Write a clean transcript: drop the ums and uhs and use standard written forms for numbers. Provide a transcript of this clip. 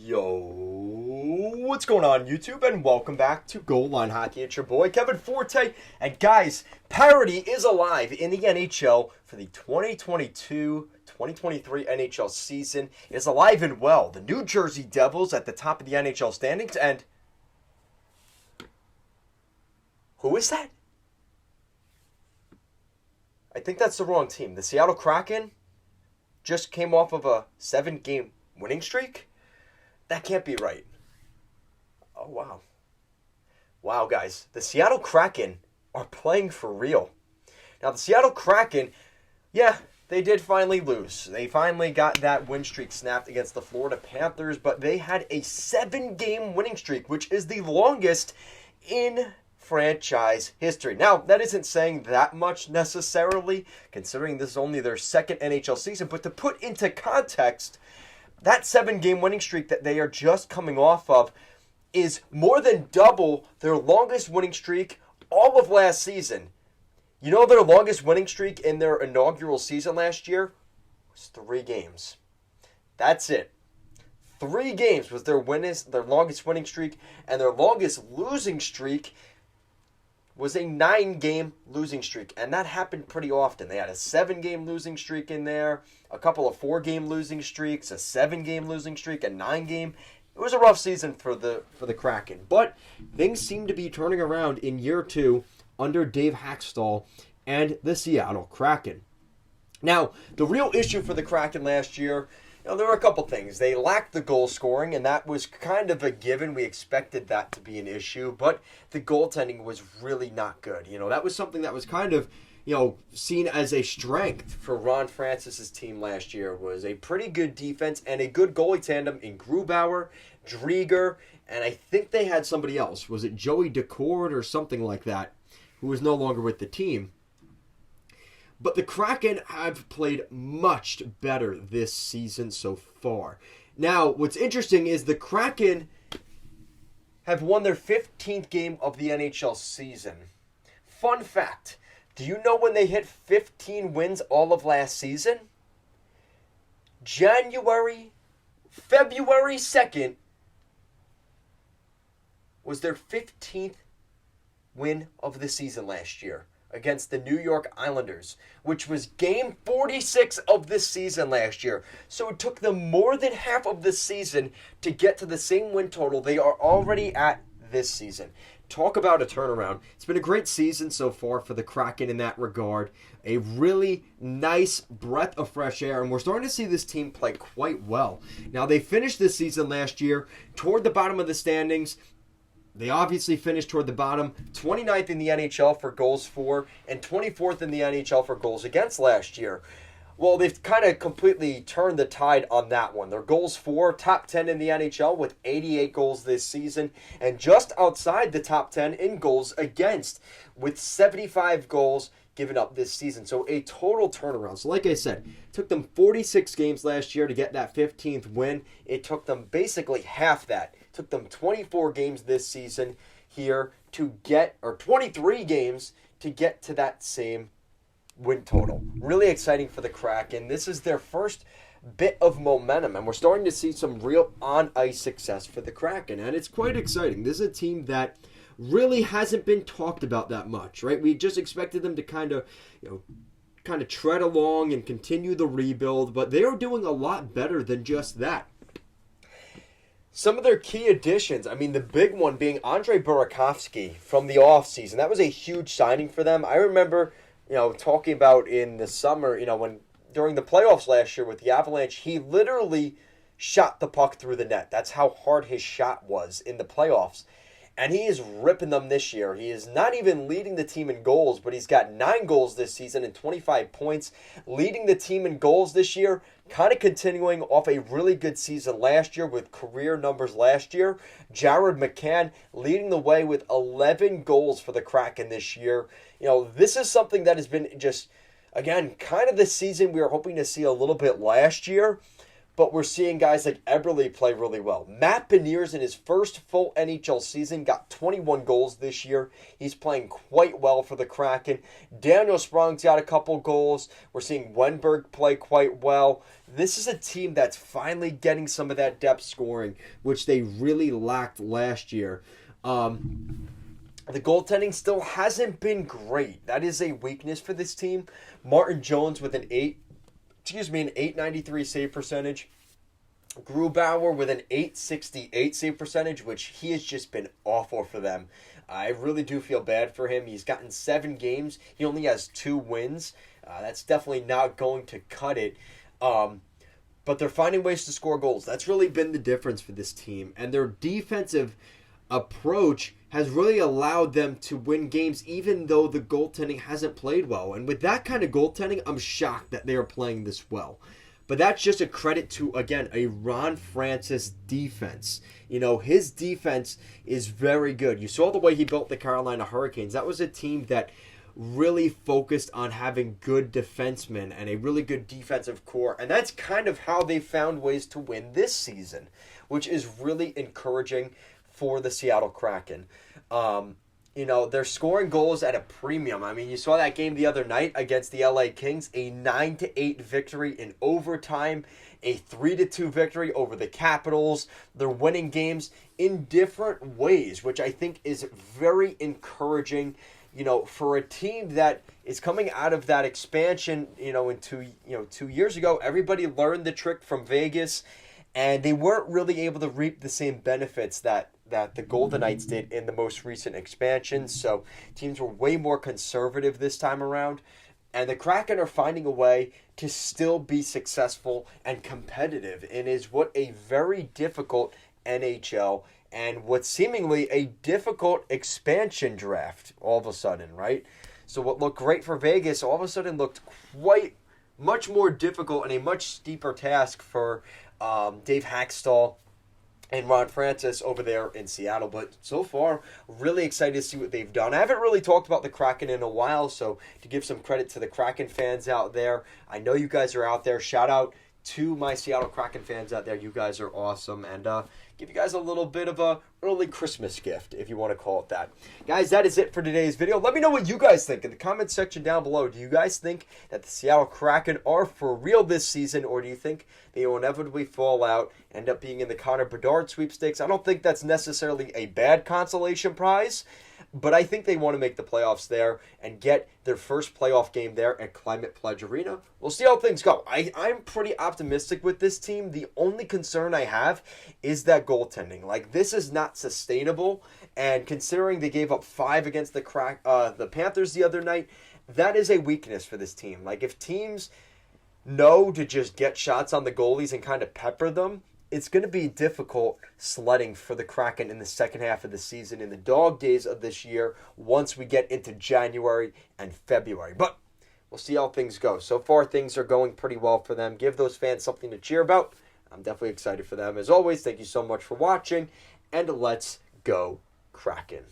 Yo, what's going on YouTube, and welcome back to Goal Line Hockey. It's your boy Kevin Forte, and guys, parity is alive in the NHL for the 2022-2023 NHL season. It is alive and well. The New Jersey Devils at the top of the NHL standings, and who is that? I think that's the wrong team. The Seattle Kraken just came off of a 7-game winning streak? That can't be right. Oh, wow. Wow, guys. The Seattle Kraken are playing for real. Now, the Seattle Kraken, yeah, they did finally lose. They finally got that win streak snapped against the Florida Panthers, but they had a 7-game winning streak, which is the longest in franchise history. Now, that isn't saying that much necessarily, considering this is only their second NHL season, but to put into context, that 7-game winning streak that they are just coming off of is more than double their longest winning streak all of last season. You know, their longest winning streak in their inaugural season last year was 3 games. That's it. 3 games was their longest winning streak, and their longest losing streak was a 9-game losing streak, and that happened pretty often. They had a 7-game losing streak in there, a couple of 4-game losing streaks, a 7-game losing streak, a 9-game. It was a rough season for the Kraken, but things seem to be turning around in year 2 under Dave Haxtell and the Seattle Kraken. Now, the real issue for the Kraken last year, there were a couple things. They lacked the goal scoring, and that was kind of a given. We expected that to be an issue, but the goaltending was really not good. That was something that was kind of, seen as a strength for Ron Francis's team last year, was a pretty good defense and a good goalie tandem in Grubauer, Drieger, and I think they had somebody else. Was it Joey Decord or something like that, who was no longer with the team? But the Kraken have played much better this season so far. Now, what's interesting is the Kraken have won their 15th game of the NHL season. Fun fact, do you know when they hit 15 wins all of last season? February 2nd was their 15th win of the season last year against the New York Islanders, which was game 46 of this season last year. So it took them more than half of the season to get to the same win total they are already at this season. Talk about a turnaround. It's been a great season so far for the Kraken in that regard. A really nice breath of fresh air, and we're starting to see this team play quite well. Now, they finished this season last year toward the bottom of the standings. They obviously finished toward the bottom, 29th in the NHL for goals for, and 24th in the NHL for goals against last year. Well, they've kind of completely turned the tide on that one. Their goals for, top 10 in the NHL with 88 goals this season, and just outside the top 10 in goals against with 75 goals given up this season. So a total turnaround. So like I said, it took them 46 games last year to get that 15th win. It took them basically half that. It took them 24 games this season here to get, or 23 games to get to that same win total. Really exciting for the Kraken. This is their first bit of momentum, and we're starting to see some real on-ice success for the Kraken, and it's quite exciting. This is a team that really hasn't been talked about that much, right? We just expected them to kind of tread along and continue the rebuild, but they are doing a lot better than just that. Some of their key additions, the big one being Andre Burakovsky from the offseason. That was a huge signing for them. I remember, talking about in the summer, when during the playoffs last year with the Avalanche, he literally shot the puck through the net. That's how hard his shot was in the playoffs. And he is ripping them this year. He is not even leading the team in goals, but he's got 9 goals this season and 25 points. Leading the team in goals this year, kind of continuing off a really good season last year with career numbers last year. Jared McCann leading the way with 11 goals for the Kraken this year. This is something that has been just, again, kind of the season we were hoping to see a little bit last year. but we're seeing guys like Eberle play really well. Matt Beniers in his first full NHL season got 21 goals this year. He's playing quite well for the Kraken. Daniel Sprong's got a couple goals. We're seeing Wenberg play quite well. This is a team that's finally getting some of that depth scoring, which they really lacked last year. The goaltending still hasn't been great. That is a weakness for this team. Martin Jones with an 893 save percentage. Grubauer with an 868 save percentage, which he has just been awful for them. I really do feel bad for him. He's gotten 7 games. He only has 2 wins. That's definitely not going to cut it. But they're finding ways to score goals. That's really been the difference for this team. And their defensive approach has really allowed them to win games even though the goaltending hasn't played well. And with that kind of goaltending, I'm shocked that they are playing this well. But that's just a credit to, again, a Ron Francis defense. You know, his defense is very good. You saw the way he built the Carolina Hurricanes. That was a team that really focused on having good defensemen and a really good defensive core. And that's kind of how they found ways to win this season, which is really encouraging for the Seattle Kraken. They're scoring goals at a premium. I mean, you saw that game the other night against the LA Kings, a 9-8 victory in overtime, a 3-2 victory over the Capitals. They're winning games in different ways, which I think is very encouraging, for a team that is coming out of that expansion, in 2 years ago. Everybody learned the trick from Vegas, and they weren't really able to reap the same benefits that the Golden Knights did in the most recent expansion. So teams were way more conservative this time around. And the Kraken are finding a way to still be successful and competitive in what a very difficult NHL and what's seemingly a difficult expansion draft all of a sudden, right? So what looked great for Vegas all of a sudden looked quite much more difficult and a much steeper task for Dave Hackstall and Ron Francis over there in Seattle. But so far, really excited to see what they've done. I haven't really talked about the Kraken in a while, so to give some credit to the Kraken fans out there, I know you guys are out there. Shout out to my Seattle Kraken fans out there. You guys are awesome. And give you guys a little bit of a early Christmas gift, if you want to call it that. Guys, that is it for today's video. Let me know what you guys think in the comments section down below. Do you guys think that the Seattle Kraken are for real this season, or do you think they will inevitably fall out, end up being in the Connor Bedard sweepstakes? I don't think that's necessarily a bad consolation prize, but I think they want to make the playoffs there and get their first playoff game there at Climate Pledge Arena. We'll see how things go. I'm pretty optimistic with this team. The only concern I have is that goaltending. Like, this is not sustainable, and considering they gave up 5 against the Panthers the other night, that is a weakness for this team. Like, if teams know to just get shots on the goalies and kind of pepper them, it's going to be difficult sledding for the Kraken in the second half of the season, in the dog days of this year, once we get into January and February. But we'll see how things go. So far, things are going pretty well for them. Give those fans something to cheer about. I'm definitely excited for them. As always, thank you so much for watching, and let's go Kraken.